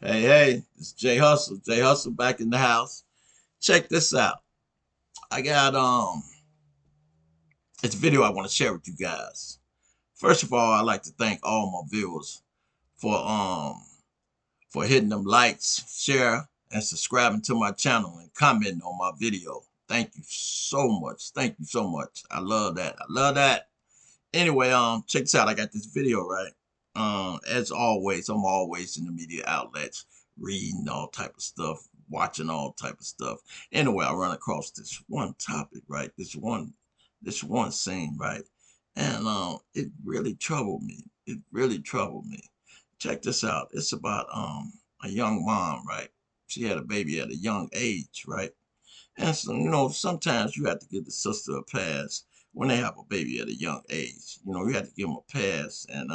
Hey, it's Jay Hustle. Jay Hustle back in the house. Check this out. I got it's a video I want to share with you guys. First of all, I'd like to thank all my viewers for um for hitting them likes, share, and subscribing to my channel and commenting on my video. Thank you so much. Thank you so much. I love that. I love that. Anyway, check this out. I got this video, right? As always, I'm always in the media outlets, reading all type of stuff, watching all type of stuff. Anyway, I run across this one topic, right? This one scene, right? And it really troubled me. It really troubled me. Check this out. It's about a young mom, right? She had a baby at a young age, right? And so, sometimes you have to give the sister a pass when they have a baby at a young age. You have to give them a pass and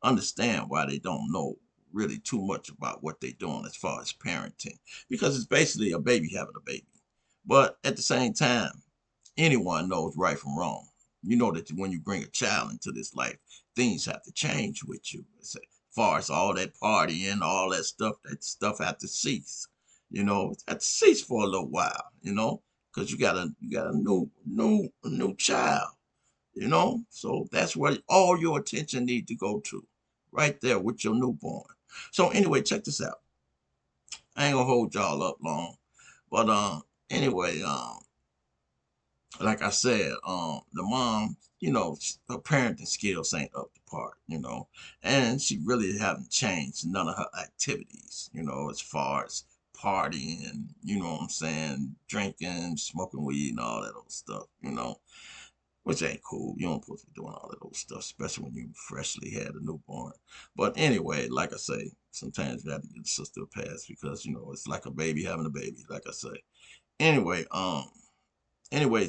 understand why they don't know really too much about what they're doing as far as parenting, because it's basically a baby having a baby. But at the same time, anyone knows right from wrong. You know that when you bring a child into this life, things have to change with you. As far as all that partying, all that stuff have to cease. It have to cease for a little while. Because you got a new child. So that's where all your attention need to go to, right there with your newborn. So anyway, check this out. I ain't gonna hold y'all up long, but anyway, like I said, the mom, her parenting skills ain't up to par, and she really haven't changed none of her activities, as far as partying, you know what I'm saying, drinking, smoking weed, and all that old stuff, which ain't cool. You don't supposed to be doing all that old stuff, especially when you freshly had a newborn. But anyway, like I say, sometimes you have to give the sister a pass because it's like a baby having a baby, like I say. Anyway,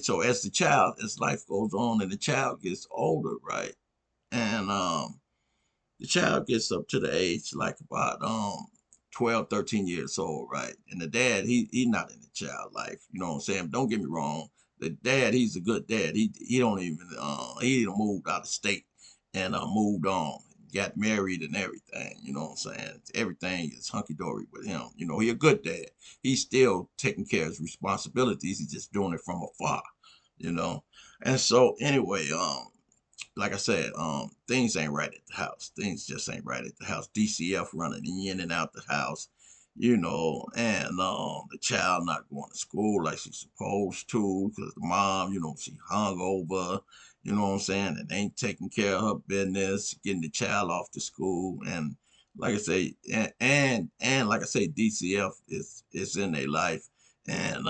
so as life goes on and the child gets older, right? And the child gets up to the age like about 12, 13 years old, right? And the dad, he not in the child life, you know what I'm saying? Don't get me wrong. The dad, he's a good dad. He don't even he even moved out of state and moved on, got married and everything, you know what I'm saying? Everything is hunky dory with him. He a good dad. He's still taking care of his responsibilities. He's just doing it from afar, you know. And so anyway, like I said, things ain't right at the house. Things just ain't right at the house. DCF running in and out the house, and the child not going to school like she's supposed to because the mom, she hung over, you know what I'm saying, and ain't taking care of her business, getting the child off to school, and like I say, and like I say, DCF is in their life, and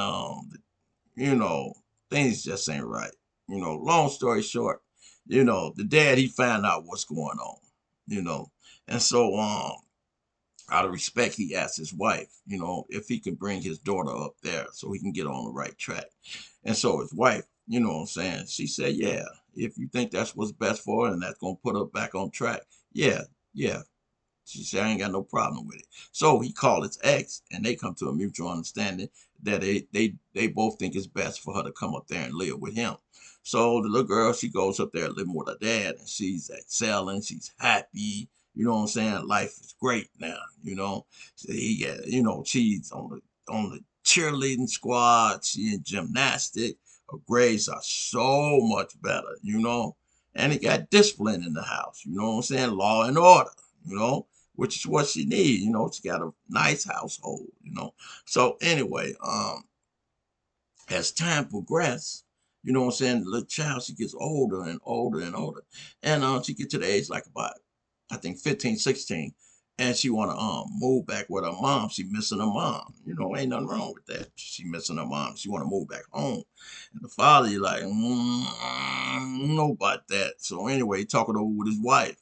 you know, things just ain't right. Long story short, the dad he found out what's going on, you know. And so out of respect, he asked his wife, if he could bring his daughter up there so he can get on the right track. And so his wife, you know what I'm saying, she said, yeah, if you think that's what's best for her and that's gonna put her back on track, yeah, yeah. She said, I ain't got no problem with it. So he called his ex, and they come to a mutual understanding that they both think it's best for her to come up there and live with him. So the little girl, she goes up there living with her dad, and she's excelling. She's happy. You know what I'm saying? Life is great now. So she's on the cheerleading squad. She in gymnastics. Her grades are so much better. And he got discipline in the house. You know what I'm saying? Law and order. Which is what she needs. She got a nice household. So anyway, as time progressed, you know what I'm saying, the little child, she gets older and older and older. And she gets to the age like about, I think 15, 16. And she wanna move back with her mom. She missing her mom. Ain't nothing wrong with that. She missing her mom. She wanna move back home. And the father, he like, know about that. So anyway, he talking over with his wife.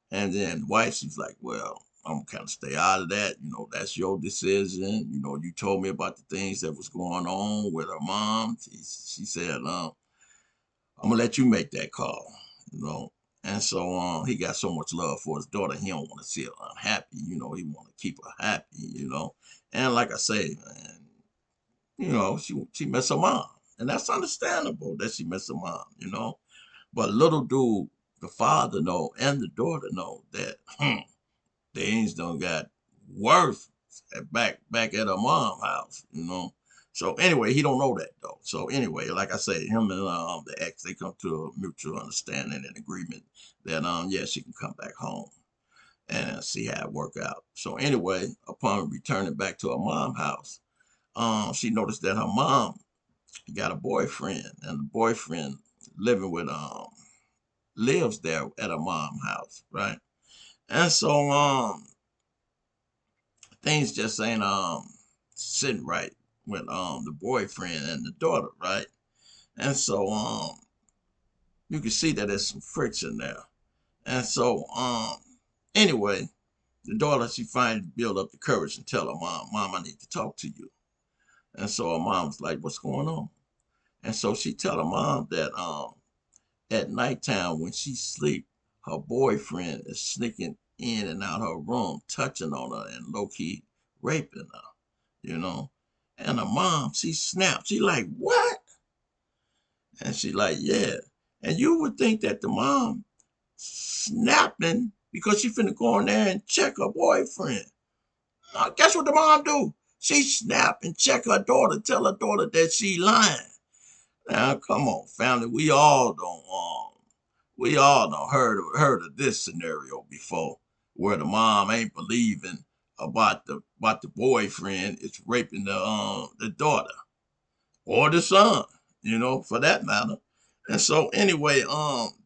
And then the wife, she's like, well, I'm gonna kind of stay out of that. That's your decision. You told me about the things that was going on with her mom. She said, I'm gonna let you make that call. You know. And so he got so much love for his daughter, he don't want to see her unhappy. He want to keep her happy. And like I say, man, she miss her mom, and that's understandable that she miss her mom. But little do the father know and the daughter know that things don't got worse back at her mom's house, you know. So anyway, he don't know that though. So anyway, like I say, him and the ex, they come to a mutual understanding and agreement that yeah, she can come back home and see how it work out. So anyway, upon returning back to her mom's house, she noticed that her mom got a boyfriend, and the boyfriend living with lives there at her mom's house, right? And so things just ain't sitting right with the boyfriend and the daughter, right? And so you can see that there's some friction there. And so anyway, the daughter, she finally built up the courage and tell her mom, I need to talk to you. And so her mom's like, what's going on? And so she tell her mom that at nighttime when she sleep, her boyfriend is sneaking in and out her room, touching on her and low key raping her, you know. And her mom, she snapped. She like, what? And she like, yeah. And you would think that the mom snapping because she finna go in there and check her boyfriend. Guess what the mom do? She snap and check her daughter, tell her daughter that she lying. Now, come on, family. We all done heard of this scenario before, where the mom ain't believing about the boyfriend is raping the daughter or the son, you know, for that matter. And so anyway,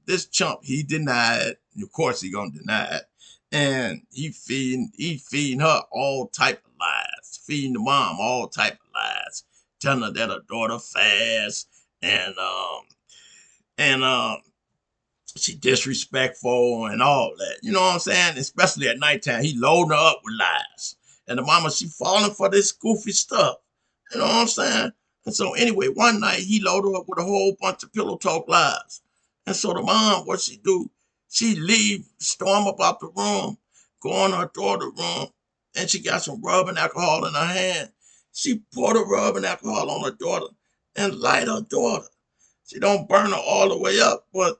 this chump, he denied. Of course, he gonna deny it, and he feeding her all type of lies, feeding the mom all type of lies, telling her that her daughter fast and she disrespectful and all that. You know what I'm saying? Especially at nighttime, he loading her up with lies, and the mama, she falling for this goofy stuff. You know what I'm saying? And so anyway, one night he loaded her up with a whole bunch of pillow talk lies. And so the mom, what she do? She leave, storm up out the room, go in her daughter's room, and she got some rubbing alcohol in her hand. She poured the rubbing alcohol on her daughter and light her daughter. She don't burn her all the way up, but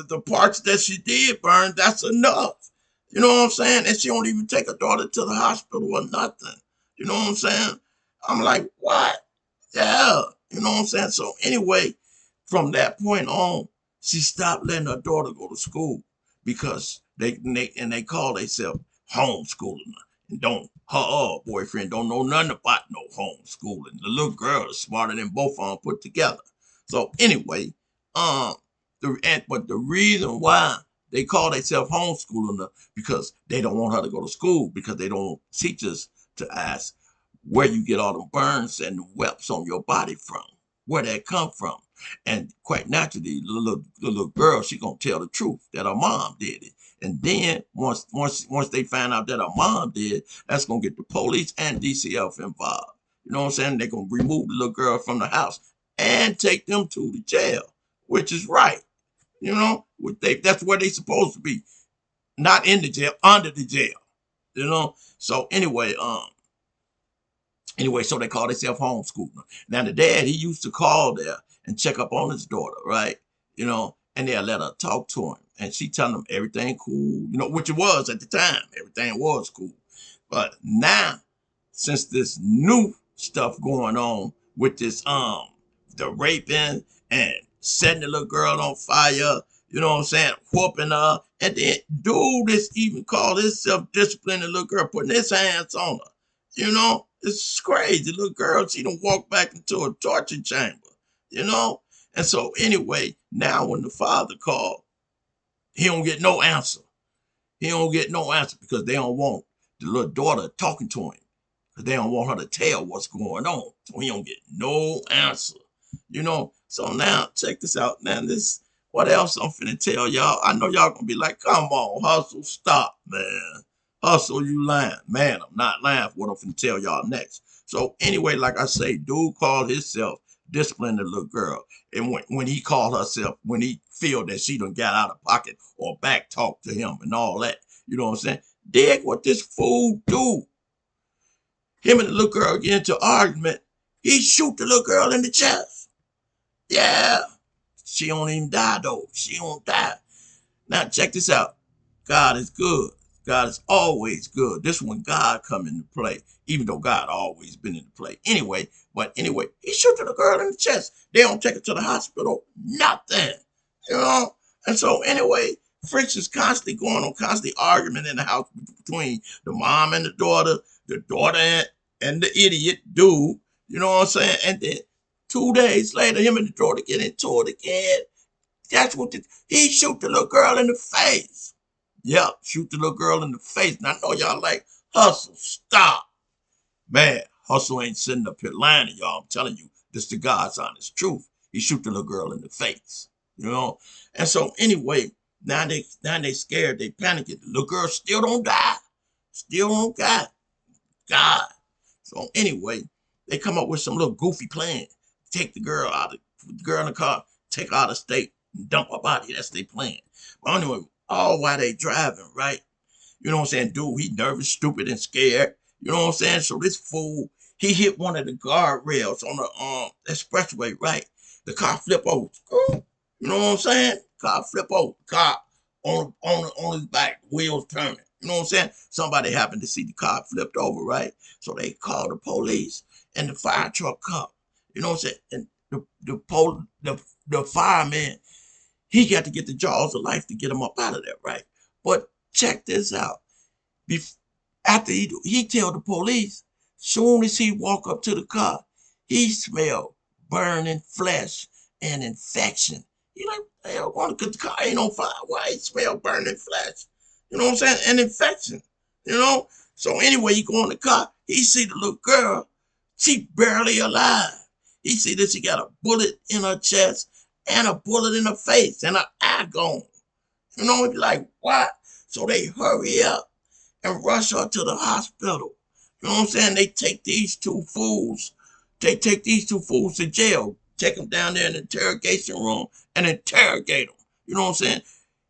the parts that she did burn, that's enough. You know what I'm saying? And she don't even take her daughter to the hospital or nothing. You know what I'm saying? I'm like, what? Yeah. You know what I'm saying? So anyway, from that point on, she stopped letting her daughter go to school because they call themselves homeschooling her. And don't her boyfriend don't know nothing about no homeschooling. The little girl is smarter than both of them put together. So anyway, um, but the reason why they call themselves homeschooling her because they don't want her to go to school because they don't want teachers to ask where you get all the burns and the whelps on your body from, where that come from. And quite naturally, the little girl, she gonna tell the truth that her mom did it. And then once they find out that her mom did, that's gonna get the police and DCF involved. You know what I'm saying? They're gonna remove the little girl from the house and take them to the jail, which is right. You know, that's where they supposed to be, not in the jail, under the jail. You know. So anyway, so they call themselves homeschooling. Now the dad, he used to call there and check up on his daughter, right? You know, and they'll let her talk to him, and she telling him everything cool, you know, which it was at the time. Everything was cool, but now since this new stuff going on with this the raping and setting the little girl on fire, you know what I'm saying, whooping her, and then dude is even called himself disciplining the little girl, putting his hands on her. You know, it's crazy. The little girl, she don't walk back into a torture chamber, you know? And so anyway, now when the father called, he don't get no answer. He don't get no answer because they don't want the little daughter talking to him. Because they don't want her to tell what's going on. So he don't get no answer. You know? So now, check this out. Now, what else I'm finna tell y'all? I know y'all gonna be like, come on, Hustle, stop, man. Hustle, you lying. Man, I'm not lying for what I'm finna tell y'all next. So anyway, like I say, dude called himself disciplining the little girl. And when he called herself, when he feel that she done got out of pocket or back talk to him and all that, you know what I'm saying? Dig what this fool do. Him and the little girl get into an argument. He shoot the little girl in the chest. Yeah. She don't even die though. She don't die. Now check this out. God is good. God is always good. This one, God come into play, even though God always been into play. Anyway, he shooting the girl in the chest. They don't take her to the hospital. Nothing. You know? And so anyway, friction's constantly going on, constantly argument in the house between the mom and the daughter and the idiot dude. You know what I'm saying? And then 2 days later, him and the daughter get into it again. That's what he shoot the little girl in the face. Yep, shoot the little girl in the face. Now I know y'all like, Hustle, stop. Man, Hustle ain't sitting up here lying to y'all. I'm telling you, this is the God's honest truth. He shoot the little girl in the face. You know? And so anyway, now they scared, they panicking. The little girl still don't die. Still don't die. God. So anyway, they come up with some little goofy plan. Take the girl out of the girl in the car, take her out of state, and dump her body. That's their plan. But anyway, all while they driving, right? You know what I'm saying? Dude, he nervous, stupid, and scared. You know what I'm saying? So this fool, he hit one of the guardrails on the expressway, right? The car flip over. You know what I'm saying? Car flip over. Car on his back, wheels turning. You know what I'm saying? Somebody happened to see the car flipped over, right? So they called the police and the fire truck come. You know what I'm saying? And the fireman, he got to get the jaws of life to get him up out of there, right? But check this out. After he tell the police, soon as he walk up to the car, he smell burning flesh and infection. He like, hell, because the car ain't on fire. Why he smell burning flesh? You know what I'm saying? And infection. You know? So anyway, he go in the car. He see the little girl. She barely alive. He see that she got a bullet in her chest and a bullet in her face and her eye gone. You know, he be like, what? So they hurry up and rush her to the hospital. You know what I'm saying? They take these two fools. They take these two fools to jail. Take them down there in the interrogation room and interrogate them. You know what I'm saying?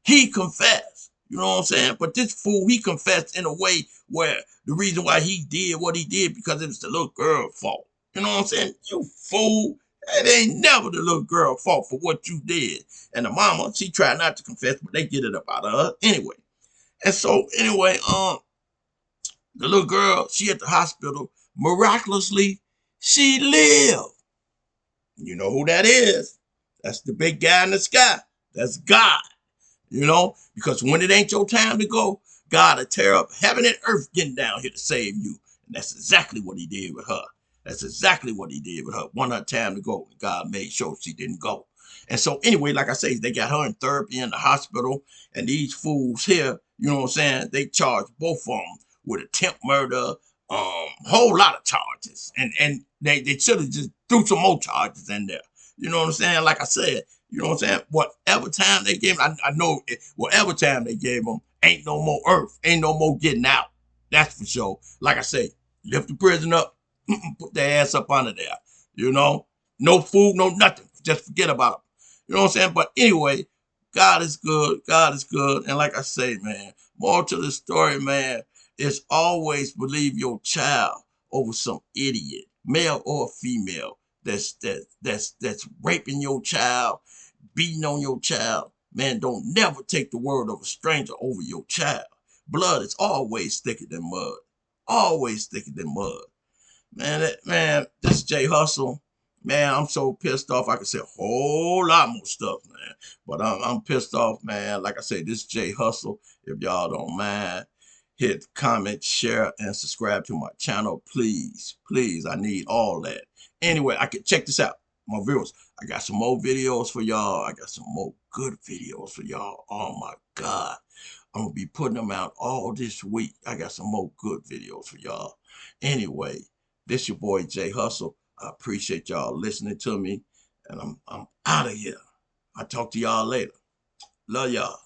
He confessed. You know what I'm saying? But this fool, he confessed in a way where the reason why he did what he did because it was the little girl's fault. You know what I'm saying? You fool. It ain't never the little girl's fault for what you did. And the mama, she tried not to confess, but they get it up out of her anyway. And so anyway, the little girl, she at the hospital. Miraculously, she lived. You know who that is? That's the big guy in the sky. That's God. You know, because when it ain't your time to go, God will tear up heaven and earth getting down here to save you. And that's exactly what he did with her. That's exactly what he did with her. One her time to go. And God made sure she didn't go. And so anyway, like I say, they got her in therapy in the hospital. And these fools here, you know what I'm saying? They charged both of them with attempt murder, whole lot of charges. And they should have just threw some more charges in there. You know what I'm saying? Like I said, you know what I'm saying? Whatever time they gave him, I know whatever time they gave him, ain't no more earth, ain't no more getting out. That's for sure. Like I say, lift the prison up, put their ass up under there. You know, no food, no nothing. Just forget about them. You know what I'm saying? But anyway, God is good. God is good. And like I say, man, more to the story, man, is always believe your child over some idiot, male or female, that's raping your child, beating on your child. Man, don't never take the word of a stranger over your child. Blood is always thicker than mud. Always thicker than mud. Man, this is Jay Hustle. Man, I'm so pissed off. I could say a whole lot more stuff, man. But I'm pissed off, man. Like I said, this is Jay Hustle. If y'all don't mind, hit comment, share, and subscribe to my channel, please. Please, I need all that. Anyway, I can check this out, my viewers. I got some more videos for y'all. I got some more good videos for y'all. Oh my God. I'm gonna be putting them out all this week. I got some more good videos for y'all. Anyway, this your boy Jay Hustle. I appreciate y'all listening to me. And I'm out of here. I'll talk to y'all later. Love y'all.